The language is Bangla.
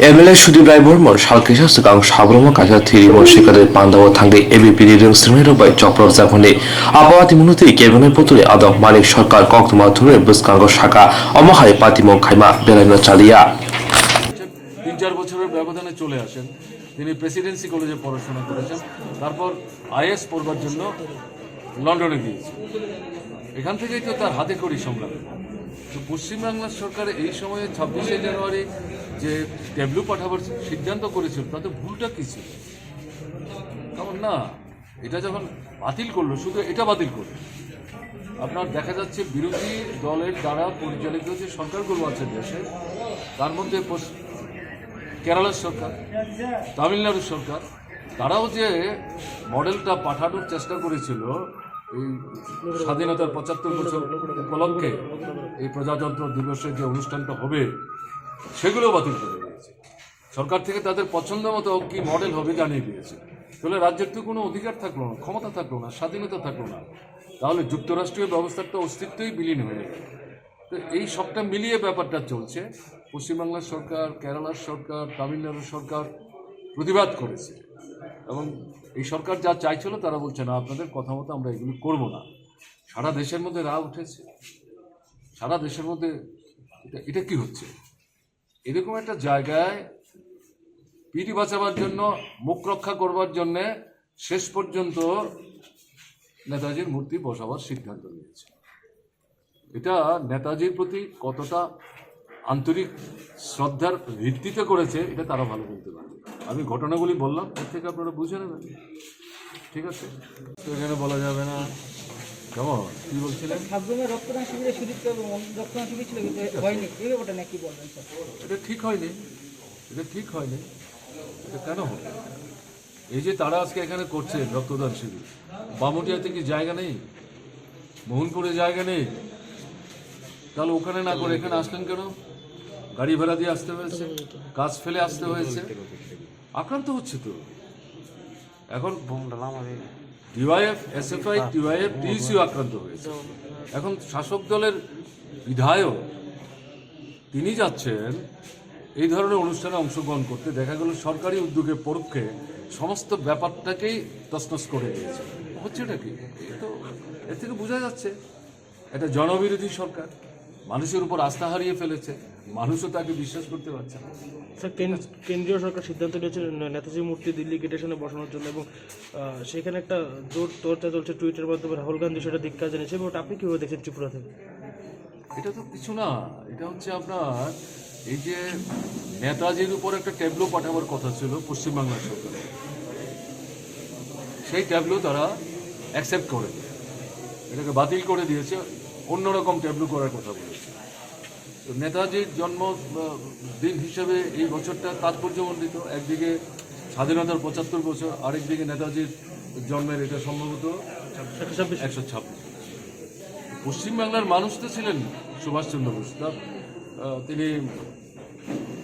MLA Sudeep Rai Burman Shalkisha Sekang Shabrama Kasha Thiri Moshikade Pandawa Thangde ABP Ring Srimero by Chopra Zakone Apawati Munuti Kevin Poturi Adam Malik Sarkar Koktuma Ture Buskango Shaka Omahai Patimo Khaima Belano Chalia 3-4 বছরের ব্যবধানে চলে আসেন তিনি প্রেসিডেন্সি কলেজে পড়াশোনা করেছেন তারপর আইএস পড়বার জন্য লন্ডনে গিয়েছেন এখান থেকেই তো তার হাতে খড়ি সংগ্রাম তো পশ্চিমবাংলার সরকার এই সময়ে 26শে জানুয়ারি যে ট্যাবলু পাঠাবার সিদ্ধান্ত করেছিল তাতে ভুলটা কি ছিল কারণ না এটা যখন বাতিল করলো শুধু এটা বাতিল করলো আপনার দেখা যাচ্ছে বিরোধী দলের দ্বারা পরিচালিত যে সরকারগুলো আছে দেশে তার মধ্যে কেরালার সরকার তামিলনাড়ুর সরকার তারাও যে মডেলটা পাঠানোর চেষ্টা করেছিল এই স্বাধীনতার 75 বছর উপলক্ষে এই প্রজাতন্ত্র দিবসের যে অনুষ্ঠানটা হবে সেগুলো বাতিল করে দিয়েছে সরকার থেকে তাদের পছন্দ মতো কি মডেল হবে জানিয়ে দিয়েছে তাহলে রাজ্যের তো কোনো অধিকার থাকলো না ক্ষমতা থাকলো না স্বাধীনতা থাকলো না তাহলে যুক্তরাষ্ট্রীয় ব্যবস্থার তো অস্তিত্বই বিলীন হয়ে গেল তো এই সবটা মিলিয়ে ব্যাপারটা চলছে পশ্চিমবাংলার সরকার কেরালার সরকার তামিলনাড়ুর সরকার প্রতিবাদ করেছে এবং এই সরকার যা চাইছিল তারা বলছে না আপনাদের কথা মতো আমরা এগুলো করব না সারা দেশের মধ্যে রাগ উঠেছে সারা দেশের মধ্যে এটা কি হচ্ছে এরকম একটা জায়গায় পিঠি বাঁচাবার জন্য মুখ রক্ষা করবার জন্য শেষ পর্যন্ত নেতাজির মূর্তি বসাবার সিদ্ধান্ত নিয়েছে এটা নেতাজির প্রতি কতটা আন্তরিক শ্রদ্ধার ভিত্তিতে করেছে এটা তারা ভালো বলতে পারবে আমি ঘটনাগুলি বললাম এর থেকে আপনারা বুঝে নেবেন ঠিক আছে তো এখানে বলা যাবে না কেমন কি বলছিলেন রক্তদান শিবিরে রক্তদান শিবির ছিল হয়নি এই ব্যাপারটা নাকি বলবেন স্যার এটা ঠিক হয়নি এটা কেন হবে এই যে তারা আজকে এখানে করছে রক্তদান শিবির বামুটিয়াতে কি জায়গা নেই মোহনপুরে জায়গা নেই তাহলে ওখানে না করে এখানে আসলেন কেন গাড়ি ভাড়া দিয়ে আসতে হয়েছে কাজ ফেলে আসতে হয়েছে আক্রান্ত হচ্ছে তো এখন ডিওয়াইএফ এসএফআই টিওয়াইএফ টিসিও আক্রান্ত হয়েছে এখন শাসক দলের বিধায়ক তিনি যাচ্ছেন এই ধরনের অনুষ্ঠানে অংশগ্রহণ করতে দেখা গেল সরকারি উদ্যোগে পরোক্ষে সমস্ত ব্যাপারটাকেই তছনছ করে দিয়েছে হচ্ছে এটা কি তো এর থেকে বোঝা যাচ্ছে এটা জনবিরোধী সরকার মানুষের উপর আস্থা হারিয়ে ফেলেছে মানুষও তাকে বিশ্বাস করতে পারছে না স্যার কেন্দ্রীয় সরকার সিদ্ধান্ত নিয়েছে নেতাজির মূর্তি দিল্লি গেটের সামনে বসানোর জন্য এবং সেখানে একটা জোর চর্চা চলছে টুইটারের মাধ্যমে রাহুল গান্ধী সেটা ধিক্কার জানিয়েছে এবং আপনি কীভাবে দেখছেন ত্রিপুরা থেকে এটা তো কিছু না এটা হচ্ছে আপনার এই যে নেতাজির উপর একটা ট্যাবলো পাঠাবার কথা ছিল পশ্চিমবাংলার সরকার সেই ট্যাবলো তারা অ্যাকসেপ্ট করে এটাকে বাতিল করে দিয়েছে অন্যরকম ট্যাবলো করার কথা বলেছে তো নেতাজির জন্ম দিন হিসেবে এই বছরটা তাৎপর্যমণ্ডিত একদিকে স্বাধীনতার 75 বছর আরেকদিকে নেতাজির জন্মের এটা সম্ভবত 126 পশ্চিমবাংলার মানুষ তো ছিলেন সুভাষচন্দ্র বোস তিনি